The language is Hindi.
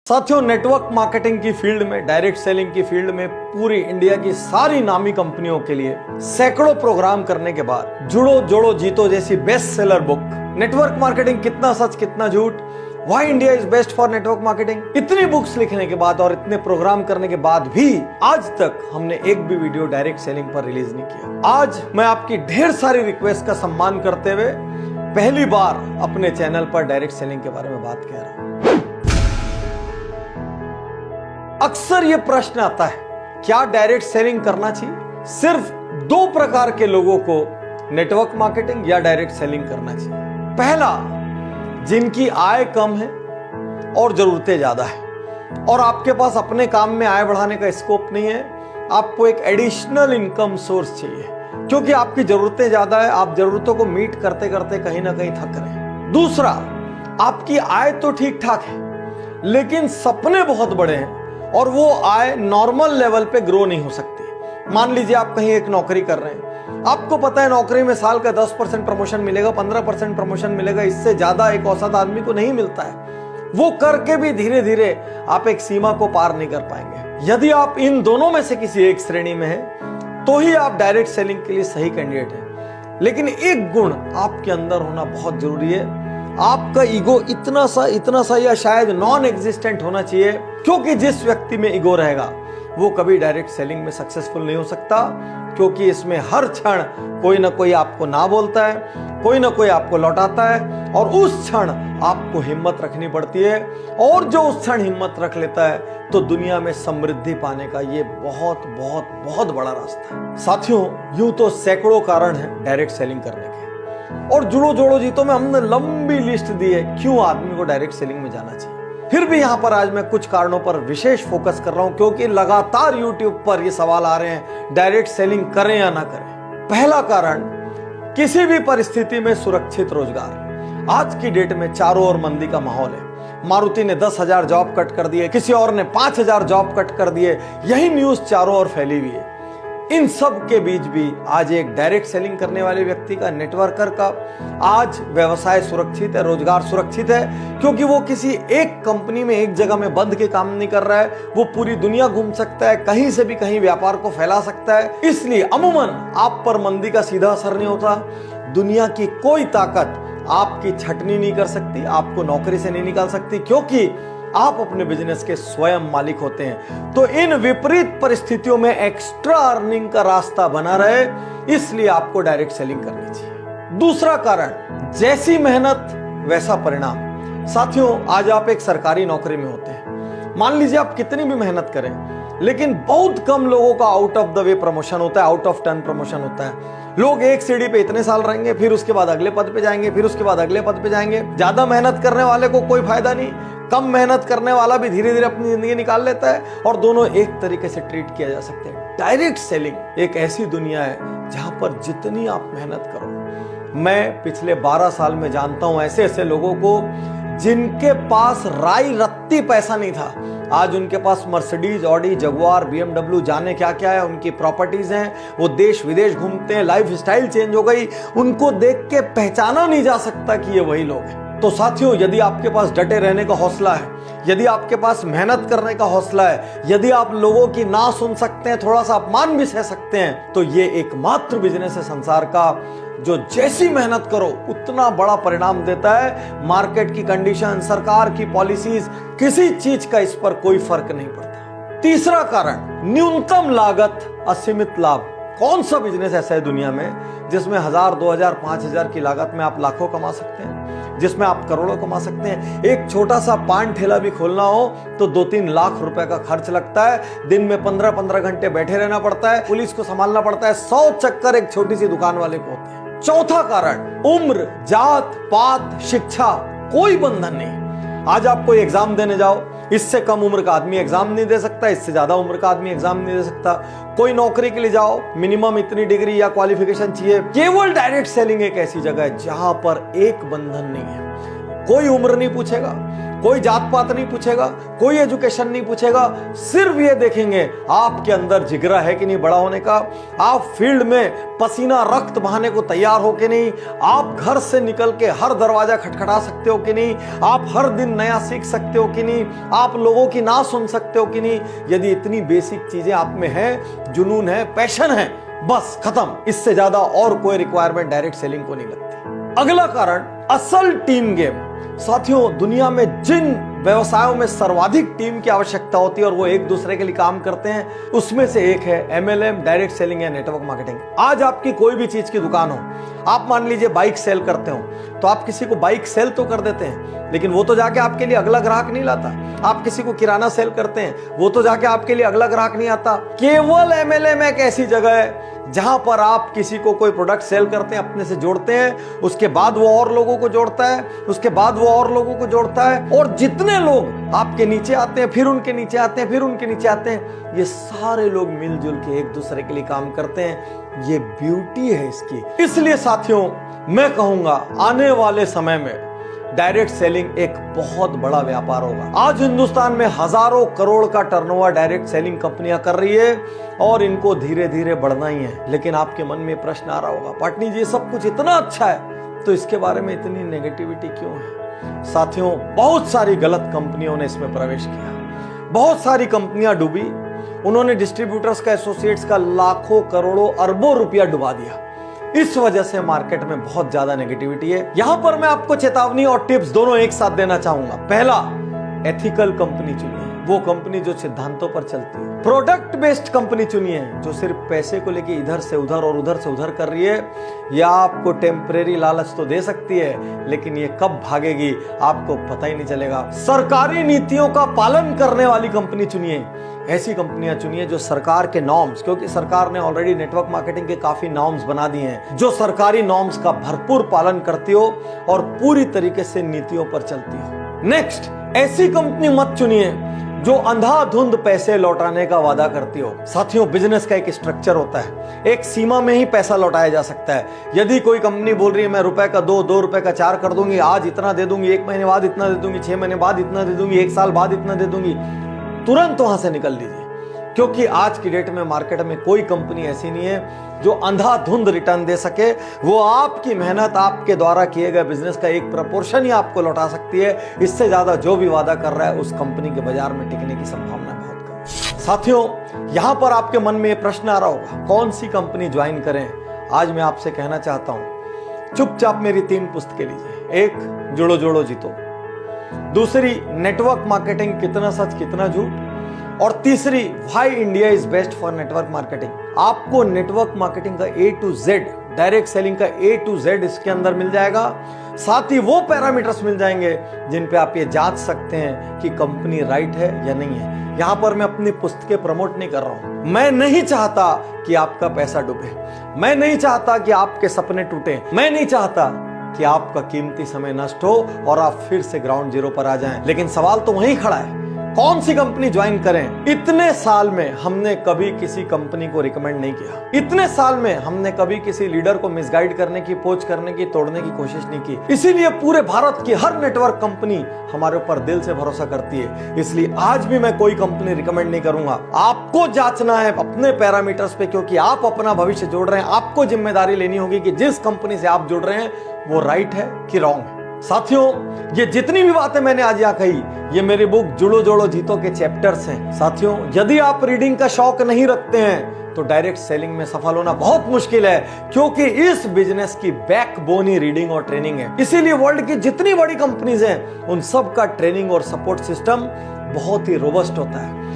साथियों, नेटवर्क मार्केटिंग की फील्ड में, डायरेक्ट सेलिंग की फील्ड में पूरी इंडिया की सारी नामी कंपनियों के लिए सैकड़ों प्रोग्राम करने के बाद जुड़ो जोड़ो जीतो जैसी best seller book, network marketing कितना सच कितना झूठ, why India is best for network marketing, इतनी बुक्स लिखने के बाद और इतने प्रोग्राम करने के बाद भी आज तक हमने एक भी वीडियो डायरेक्ट सेलिंग पर रिलीज नहीं किया। आज मैं आपकी ढेर सारी रिक्वेस्ट का सम्मान करते हुए पहली बार अपने चैनल पर डायरेक्ट सेलिंग के बारे में बात कह रहा हूं। अक्सर यह प्रश्न आता है, क्या डायरेक्ट सेलिंग करना चाहिए? सिर्फ दो प्रकार के लोगों को नेटवर्क मार्केटिंग या डायरेक्ट सेलिंग करना चाहिए। पहला, जिनकी आय कम है और जरूरतें ज्यादा है और आपके पास अपने काम में आय बढ़ाने का स्कोप नहीं है, आपको एक एडिशनल इनकम सोर्स चाहिए क्योंकि आपकी जरूरतें ज्यादा है, आप जरूरतों को मीट करते करते कहीं ना कहीं थक रहे हैं। दूसरा, आपकी आय तो ठीक ठाक है लेकिन सपने बहुत बड़े हैं और वो आय नॉर्मल लेवल पे ग्रो नहीं हो सकती। मान लीजिए आप कहीं एक नौकरी कर रहे हैं, आपको पता है नौकरी में साल का 10% प्रमोशन मिलेगा, 15% प्रमोशन मिलेगा, इससे ज्यादा एक औसत आदमी को नहीं मिलता है। वो करके भी धीरे धीरे आप एक सीमा को पार नहीं कर पाएंगे। यदि आप इन दोनों में से किसी एक श्रेणी में हैं, तो ही आप डायरेक्ट सेलिंग के लिए सही कैंडिडेट हैं। लेकिन एक गुण आपके अंदर होना बहुत जरूरी है, आपका ईगो इतना सा या शायद नॉन एग्जिस्टेंट होना चाहिए, क्योंकि जिस व्यक्ति में ईगो रहेगा वो कभी डायरेक्ट सेलिंग में सक्सेसफुल नहीं हो सकता, क्योंकि इसमें हर क्षण कोई ना कोई आपको ना बोलता है, कोई ना कोई आपको लौटाता है और उस क्षण आपको हिम्मत रखनी पड़ती है। और जो उस क्षण हिम्मत रख लेता है तो दुनिया में समृद्धि पाने का ये बहुत बहुत बहुत बड़ा रास्ता है। साथियों, यूं तो सैकड़ों कारण है डायरेक्ट सेलिंग करने के और जुड़ो जोड़ो जीतो में हमने लंबी लिस्ट दी है क्यों आदमी को डायरेक्ट सेलिंग में जाना चाहिए। फिर भी यहां पर आज मैं कुछ कारणों पर विशेष फोकस कर रहा हूं क्योंकि लगातार YouTube पर ये सवाल आ रहे हैं, डायरेक्ट सेलिंग करें या ना करें। पहला कारण, किसी भी परिस्थिति में सुरक्षित रोजगार। आज की डेट में चारों ओर मंदी का माहौल है। मारुति ने 10,000 जॉब कट कर दिए, किसी और ने 5,000 जॉब कट कर दिए, यही न्यूज चारों ओर फैली हुई है। इन सब के बीच भी आज एक डायरेक्ट सेलिंग करने वाले व्यक्ति का, नेटवर्कर का आज व्यवसाय सुरक्षित है, रोजगार सुरक्षित है, क्योंकि वो किसी एक कंपनी में एक जगह में बंद के काम नहीं कर रहा है। वो पूरी दुनिया घूम सकता है, कहीं से भी कहीं व्यापार को फैला सकता है। इसलिए अमूमन आप पर मंदी का सीधा असर नहीं होता। दुनिया की कोई ताकत आपकी छटनी नहीं कर सकती, आपको नौकरी से नहीं निकाल सकती, क्योंकि आप अपने बिजनेस के स्वयं मालिक होते हैं। तो इन विपरीत परिस्थितियों में एक्स्ट्रा अर्निंग का रास्ता बना रहे, इसलिए आपको डायरेक्ट सेलिंग करनी चाहिए। दूसरा कारण, जैसी मेहनत वैसा परिणाम। साथियों, आज आप एक सरकारी नौकरी में होते हैं, मान लीजिए आप कितनी भी मेहनत करें, लेकिन बहुत कम लोगों का out of the way promotion होता है, आउट ऑफ टर्न प्रमोशन होता है। लोग एक सीढ़ी पे इतने साल रहेंगे, फिर उसके बाद अगले पद पे जाएंगे, फिर उसके बाद अगले पद पे जाएंगे। ज्यादा मेहनत करने वाले को कोई फायदा नहीं, कम मेहनत करने वाला भी धीरे धीरे अपनी जिंदगी निकाल लेता है और दोनों एक तरीके से ट्रीट किया जा सकते हैं। डायरेक्ट सेलिंग एक ऐसी दुनिया है जहां पर जितनी आप मेहनत करो, मैं पिछले 12 साल में जानता हूं ऐसे ऐसे लोगों को जिनके पास राई रत्ती पैसा नहीं था, आज उनके पास मर्सिडीज, ऑडी, जगुआर, BMW, जाने क्या क्या है, उनकी प्रॉपर्टीज हैं, वो देश विदेश घूमते हैं, लाइफ स्टाइल चेंज हो गई, उनको देख के पहचाना नहीं जा सकता कि ये वही लोग हैं। तो साथियों, यदि आपके पास डटे रहने का हौसला है, यदि आपके पास मेहनत करने का हौसला है, यदि आप लोगों की ना सुन सकते हैं, थोड़ा सा अपमान भी सह सकते हैं, तो ये एकमात्र बिजनेस है संसार का जो जैसी मेहनत करो उतना बड़ा परिणाम देता है। मार्केट की कंडीशन, सरकार की पॉलिसीज, किसी चीज का इस पर कोई फर्क नहीं पड़ता। तीसरा कारण, न्यूनतम लागत असीमित लाभ। कौन सा बिजनेस ऐसा है दुनिया में जिसमें 1,000, 2,000, 5,000 की लागत में आप लाखों कमा सकते हैं, जिसमें आप करोड़ों कमा सकते हैं? एक छोटा सा पान ठेला भी खोलना हो तो 2-3 लाख रुपए का खर्च लगता है, दिन में 15-15 घंटे बैठे रहना पड़ता है, पुलिस को संभालना पड़ता है, 100 चक्कर एक छोटी सी दुकान वाले को होते हैं। चौथा कारण, उम्र, जात पात, शिक्षा, कोई बंधन नहीं। आज आप कोई एग्जाम देने जाओ, इससे कम उम्र का आदमी एग्जाम नहीं दे सकता, इससे ज्यादा उम्र का आदमी एग्जाम नहीं दे सकता। कोई नौकरी के लिए जाओ, मिनिमम इतनी डिग्री या क्वालिफिकेशन चाहिए। केवल डायरेक्ट सेलिंग एक ऐसी जगह है जहां पर एक बंधन नहीं है, कोई उम्र नहीं पूछेगा, कोई जात पात नहीं पूछेगा, कोई एजुकेशन नहीं पूछेगा, सिर्फ ये देखेंगे आपके अंदर जिगरा है कि नहीं बड़ा होने का, आप फील्ड में पसीना रक्त बहाने को तैयार हो कि नहीं, आप घर से निकल के हर दरवाजा खटखटा सकते हो कि नहीं, आप हर दिन नया सीख सकते हो कि नहीं, आप लोगों की ना सुन सकते हो कि नहीं। यदि इतनी बेसिक चीजें आप में है, जुनून है, पैशन है, बस खत्म। इससे ज्यादा और कोई रिक्वायरमेंट डायरेक्ट सेलिंग को नहीं लगती। अगला कारण, असल टीम गेम। साथियों, दुनिया में जिन व्यवसायों में सर्वाधिक टीम की आवश्यकता होती है और वो एक दूसरे के लिए काम करते हैं, उसमें से एक है एमएलएम, डायरेक्ट सेलिंग या नेटवर्क मार्केटिंग। आज आपकी कोई भी चीज की दुकान हो, आप मान लीजिए बाइक सेल करते हो, तो आप किसी को बाइक सेल तो कर देते हैं, लेकिन वो तो जाके आपके लिए अगला ग्राहक नहीं लाता। आप किसी को किराना सेल करते हैं, वो तो जाके आपके लिए अगला ग्राहक नहीं आता। केवल एमएलएम एक ऐसी जगह है जहां पर आप किसी को कोई प्रोडक्ट सेल करते हैं, अपने से जोड़ते हैं, उसके बाद वो और लोगों को जोड़ता है, उसके बाद वो और लोगों को जोड़ता है, और जितने लोग आपके नीचे आते हैं, फिर उनके नीचे आते हैं, फिर उनके नीचे आते हैं, ये सारे लोग मिलजुल के एक दूसरे के लिए काम करते हैं। ये ब्यूटी है इसकी। इसलिए साथियों, मैं कहूंगा आने वाले समय में डायरेक्ट सेलिंग एक बहुत बड़ा व्यापार होगा। आज हिंदुस्तान में हजारों करोड़ का टर्नओवर डायरेक्ट सेलिंग कंपनियां कर रही है और इनको धीरे धीरे बढ़ना ही है। लेकिन आपके मन में प्रश्न आ रहा होगा, पाटनी जी सब कुछ इतना अच्छा है तो इसके बारे में इतनी नेगेटिविटी क्यों है? साथियों, बहुत सारी गलत कंपनियों ने इसमें प्रवेश किया, बहुत सारी कंपनियां डूबी, उन्होंने डिस्ट्रीब्यूटर्स का, एसोसिएट्स का लाखों करोड़ों अरबों रुपया डुबा दिया। इस वजह से मार्केट में बहुत ज्यादा नेगेटिविटी है। यहां पर मैं आपको चेतावनी और टिप्स दोनों एक साथ देना चाहूंगा। पहला, एथिकल कंपनी चुनिए, वो कंपनी जो सिद्धांतों पर चलती है। प्रोडक्ट बेस्ड कंपनी चुनिए, जो सिर्फ पैसे को लेके इधर से उधर और उधर से उधर कर रही है। या आपको टेम्परेरी लालच तो दे सकती है, लेकिन ये कब भागेगी आपको पता ही नहीं चलेगा। सरकारी नीतियों का पालन करने वाली कंपनी चुनिए। ऐसी कंपनियां चुनिए जो सरकार के नॉर्म्स, क्योंकि सरकार ने ऑलरेडी नेटवर्क मार्केटिंग के काफी नॉर्म्स बना दिए हैं, जो सरकारी नॉर्म्स का भरपूर पालन करती हो और पूरी तरीके से नीतियों पर चलती हो। नेक्स्ट, ऐसी कंपनी मत चुनिए जो अंधाधुंध पैसे लौटाने का वादा करती हो। साथियों, बिजनेस का एक स्ट्रक्चर होता है, एक सीमा में ही पैसा लौटाया जा सकता है। यदि कोई कंपनी बोल रही है मैं रुपए का 2 रुपए का 4 कर दूंगी, आज इतना दे दूंगी, 1 महीने बाद इतना दे दूंगी, 6 महीने बाद इतना दे दूंगी, 1 साल बाद इतना दे दूंगी, तुरंत वहां से निकल लीजिए। क्योंकि आज की डेट में मार्केट में कोई कंपनी ऐसी नहीं है जो अंधाधुंध रिटर्न दे सके। वो आपकी मेहनत, आपके द्वारा किए गए बिजनेस का एक प्रपोर्शन ही आपको लौटा सकती है। इससे ज्यादा जो भी वादा कर रहा है, उस कंपनी के बाजार में टिकने की संभावना बहुत कम। साथियों, यहां पर आपके मन में ये प्रश्न आ रहा होगा, कौन सी कंपनी ज्वाइन करें? आज मैं आपसे कहना चाहता हूं, चुपचाप मेरी 3 पुस्तकें लीजिए। एक, जुड़ो जोड़ो जीतो। दूसरी, नेटवर्क मार्केटिंग, कितना सच कितना झूठ। और तीसरी, why India is best for network marketing. आपको नेटवर्क मार्केटिंग का A to Z, direct selling का A to Z इसके अंदर मिल जाएगा। साथ ही वो पैरामीटर्स मिल जाएंगे जिन पे आप ये जांच सकते हैं कि कंपनी राइट है या नहीं है। यहां पर मैं अपनी पुस्तकें प्रमोट नहीं कर रहा हूं। मैं नहीं चाहता कि आपका पैसा डूबे, मैं नहीं चाहता कि आपके सपने टूटे, मैं नहीं चाहता कि आपका कीमती समय नष्ट हो और आप फिर से ग्राउंड जीरो पर आ जाएं। लेकिन सवाल तो वहीं खड़ा है, कौन सी कंपनी ज्वाइन करें? इतने साल में हमने कभी किसी कंपनी को रिकमेंड नहीं किया। इतने साल में हमने कभी किसी लीडर को मिसगाइड करने की, पोच करने की, तोड़ने की कोशिश नहीं की। इसीलिए पूरे भारत की हर नेटवर्क कंपनी हमारे ऊपर दिल से भरोसा करती है। इसलिए आज भी मैं कोई कंपनी रिकमेंड नहीं करूंगा। आपको जांचना है अपने पैरामीटर्स पे, क्योंकि आप अपना भविष्य जोड़ रहे हैं। आपको जिम्मेदारी लेनी होगी कि जिस कंपनी से आप जुड़ रहे हैं वो राइट है कि रॉन्ग है। साथियों, ये जितनी भी बातें मैंने आज यहाँ कही, ये मेरी बुक जुड़ो जोड़ो जीतो के चैप्टर्स हैं। साथियों, यदि आप रीडिंग का शौक नहीं रखते हैं तो डायरेक्ट सेलिंग में सफल होना बहुत मुश्किल है, क्योंकि इस बिजनेस की बैकबोन ही रीडिंग और ट्रेनिंग है। इसीलिए वर्ल्ड की जितनी बड़ी कंपनीज हैं, उन सब का ट्रेनिंग और सपोर्ट सिस्टम बहुत ही रोबस्ट होता है।